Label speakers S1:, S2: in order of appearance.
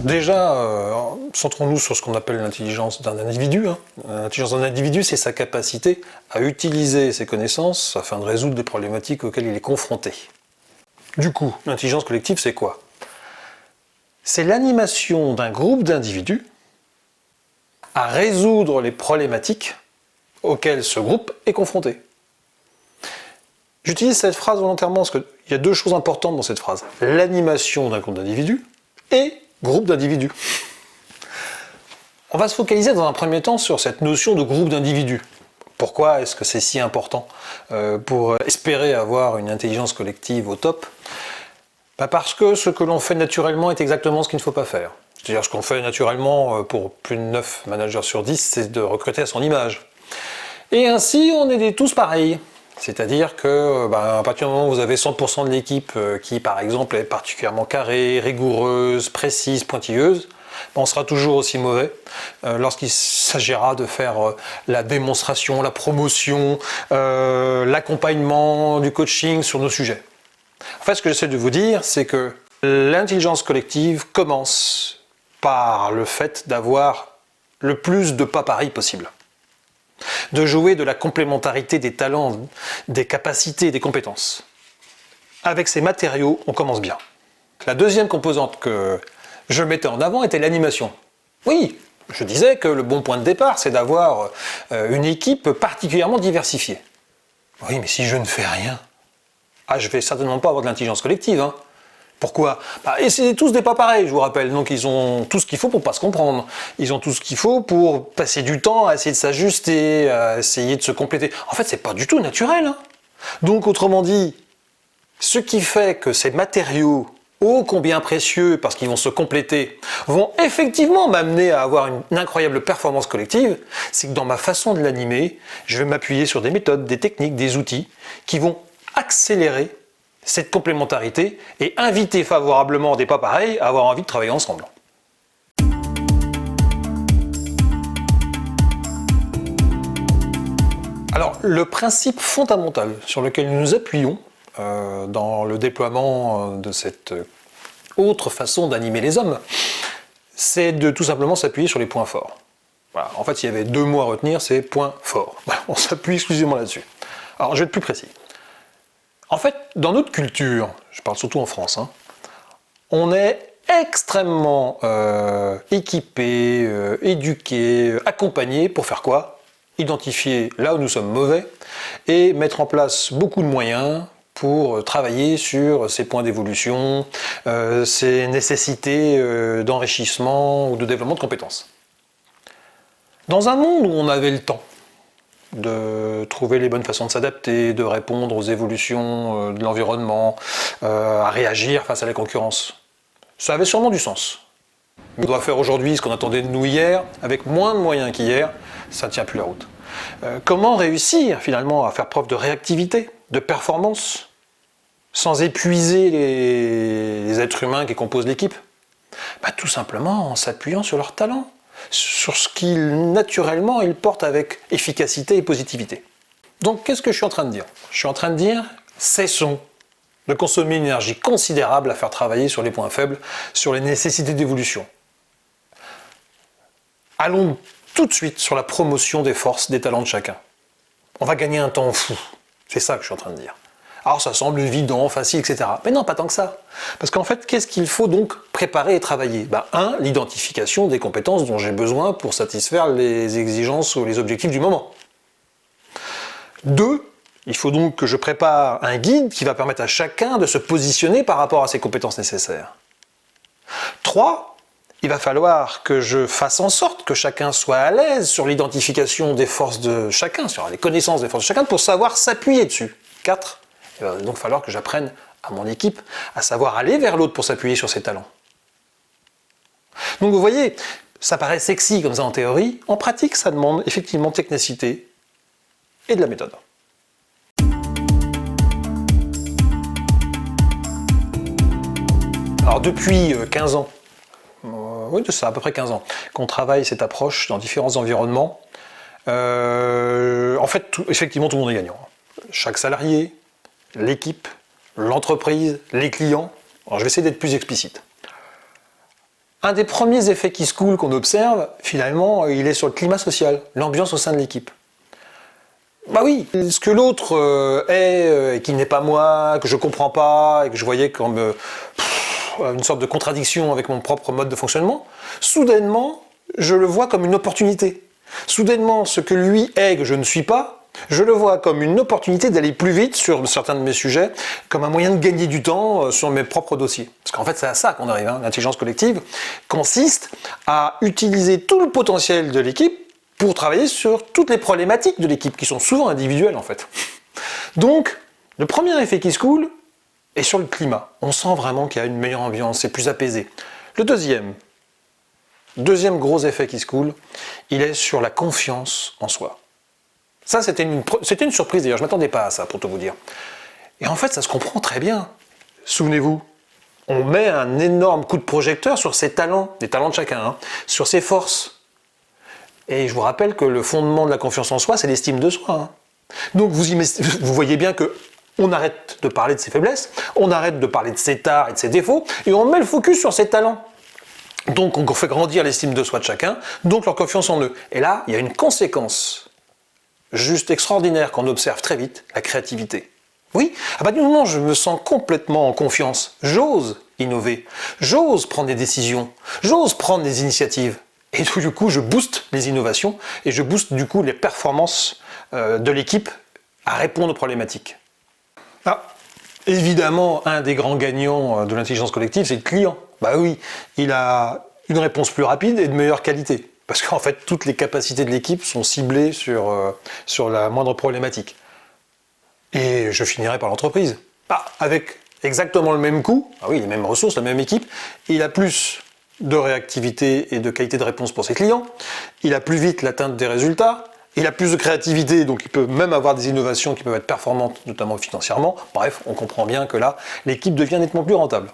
S1: déjà, centrons-nous sur ce qu'on appelle l'intelligence d'un individu. L'intelligence d'un individu, c'est sa capacité à utiliser ses connaissances afin de résoudre des problématiques auxquelles il est confronté. Du coup, l'intelligence collective, c'est quoi? C'est l'animation d'un groupe d'individus à résoudre les problématiques auxquelles ce groupe est confronté. J'utilise cette phrase volontairement parce qu'il y a deux choses importantes dans cette phrase. L'animation d'un groupe d'individus et groupe d'individus. On va se focaliser dans un premier temps sur cette notion de groupe d'individus. Pourquoi est-ce que c'est si important pour espérer avoir une intelligence collective au top? Parce que ce que l'on fait naturellement est exactement ce qu'il ne faut pas faire. C'est-à-dire ce qu'on fait naturellement pour plus de 9 managers sur 10, c'est de recruter à son image. Et ainsi, on est tous pareils. C'est-à-dire que à partir du moment où vous avez 100% de l'équipe qui, par exemple, est particulièrement carrée, rigoureuse, précise, pointilleuse, on sera toujours aussi mauvais lorsqu'il s'agira de faire la démonstration, la promotion, l'accompagnement, du coaching sur nos sujets. En fait, ce que j'essaie de vous dire, c'est que l'intelligence collective commence par le fait d'avoir le plus de pas pareils possible. De jouer de la complémentarité des talents, des capacités, des compétences. Avec ces matériaux, on commence bien. La deuxième composante que je mettais en avant était l'animation. Oui, je disais que le bon point de départ, c'est d'avoir une équipe particulièrement diversifiée. Oui, mais si je ne fais rien, je ne vais certainement pas avoir de l'intelligence collective. Pourquoi? Et c'est tous des pas pareils, je vous rappelle. Donc ils ont tout ce qu'il faut pour pas se comprendre. Ils ont tout ce qu'il faut pour passer du temps à essayer de s'ajuster, à essayer de se compléter. En fait, c'est pas du tout naturel. Donc autrement dit, ce qui fait que ces matériaux, ô combien précieux parce qu'ils vont se compléter, vont effectivement m'amener à avoir une incroyable performance collective, c'est que dans ma façon de l'animer, je vais m'appuyer sur des méthodes, des techniques, des outils qui vont accélérer cette complémentarité et inviter favorablement des pas pareils à avoir envie de travailler ensemble. Alors, le principe fondamental sur lequel nous nous appuyons dans le déploiement de cette autre façon d'animer les hommes, c'est de tout simplement s'appuyer sur les points forts. Voilà. En fait, s'il y avait deux mots à retenir, c'est points forts. On s'appuie exclusivement là-dessus. Alors, je vais être plus précis. En fait, dans notre culture, je parle surtout en France, on est extrêmement équipé, éduqué, accompagné pour faire quoi? Identifier là où nous sommes mauvais et mettre en place beaucoup de moyens pour travailler sur ces points d'évolution, ces nécessités d'enrichissement ou de développement de compétences. Dans un monde où on avait le temps de trouver les bonnes façons de s'adapter, de répondre aux évolutions de l'environnement, à réagir face à la concurrence. Ça avait sûrement du sens. On doit faire aujourd'hui ce qu'on attendait de nous hier, avec moins de moyens qu'hier, ça ne tient plus la route. Comment réussir finalement à faire preuve de réactivité, de performance, sans épuiser les êtres humains qui composent l'équipe? Tout simplement en s'appuyant sur leurs talents, sur ce qu'ils naturellement ils portent avec efficacité et positivité. Donc qu'est-ce que je suis en train de dire? Je suis en train de dire, cessons de consommer une énergie considérable à faire travailler sur les points faibles, sur les nécessités d'évolution. Allons tout de suite sur la promotion des forces, des talents de chacun. On va gagner un temps fou, c'est ça que je suis en train de dire. Alors ça semble évident, facile, etc. Mais non, pas tant que ça. Parce qu'en fait, qu'est-ce qu'il faut donc préparer et travailler? L'identification des compétences dont j'ai besoin pour satisfaire les exigences ou les objectifs du moment. 2, il faut donc que je prépare un guide qui va permettre à chacun de se positionner par rapport à ses compétences nécessaires. 3, il va falloir que je fasse en sorte que chacun soit à l'aise sur l'identification des forces de chacun, sur les connaissances des forces de chacun, pour savoir s'appuyer dessus. 4, il va donc falloir que j'apprenne à mon équipe à savoir aller vers l'autre pour s'appuyer sur ses talents. Donc vous voyez, ça paraît sexy comme ça en théorie, en pratique ça demande effectivement technicité et de la méthode. Alors depuis 15 ans, oui c'est à peu près 15 ans, qu'on travaille cette approche dans différents environnements, en fait effectivement tout le monde est gagnant. Chaque salarié, l'équipe, l'entreprise, les clients. Alors je vais essayer d'être plus explicite. Un des premiers effets qui se coulent qu'on observe, finalement, il est sur le climat social, l'ambiance au sein de l'équipe. Bah oui, ce que l'autre est, et qui n'est pas moi, que je comprends pas, et que je voyais comme une sorte de contradiction avec mon propre mode de fonctionnement, soudainement, je le vois comme une opportunité. Soudainement, ce que lui est, que je ne suis pas, je le vois comme une opportunité d'aller plus vite sur certains de mes sujets, comme un moyen de gagner du temps sur mes propres dossiers. Parce qu'en fait, c'est à ça qu'on arrive. L'intelligence collective consiste à utiliser tout le potentiel de l'équipe pour travailler sur toutes les problématiques de l'équipe, qui sont souvent individuelles en fait. Donc, le premier effet qui se coule est sur le climat. On sent vraiment qu'il y a une meilleure ambiance, c'est plus apaisé. Le deuxième gros effet qui se coule, il est sur la confiance en soi. Ça, c'était une surprise d'ailleurs, je ne m'attendais pas à ça, pour tout vous dire. Et en fait, ça se comprend très bien. Souvenez-vous, on met un énorme coup de projecteur sur ses talents, les talents de chacun, sur ses forces. Et je vous rappelle que le fondement de la confiance en soi, c'est l'estime de soi. Donc vous voyez bien que on arrête de parler de ses faiblesses, on arrête de parler de ses tares et de ses défauts, et on met le focus sur ses talents. Donc on fait grandir l'estime de soi de chacun, donc leur confiance en eux. Et là, il y a une conséquence juste extraordinaire qu'on observe très vite, la créativité. Oui, à partir du moment où je me sens complètement en confiance, j'ose innover, j'ose prendre des décisions, j'ose prendre des initiatives. Et du coup, je booste les innovations et je booste du coup les performances de l'équipe à répondre aux problématiques. Ah, évidemment, un des grands gagnants de l'intelligence collective, c'est le client. Bah oui, il a une réponse plus rapide et de meilleure qualité. Parce qu'en fait, toutes les capacités de l'équipe sont ciblées sur la moindre problématique. Et je finirai par l'entreprise. Avec exactement le même coût, les mêmes ressources, la même équipe, il a plus de réactivité et de qualité de réponse pour ses clients, il a plus vite l'atteinte des résultats, il a plus de créativité, donc il peut même avoir des innovations qui peuvent être performantes, notamment financièrement. Bref, on comprend bien que là, l'équipe devient nettement plus rentable.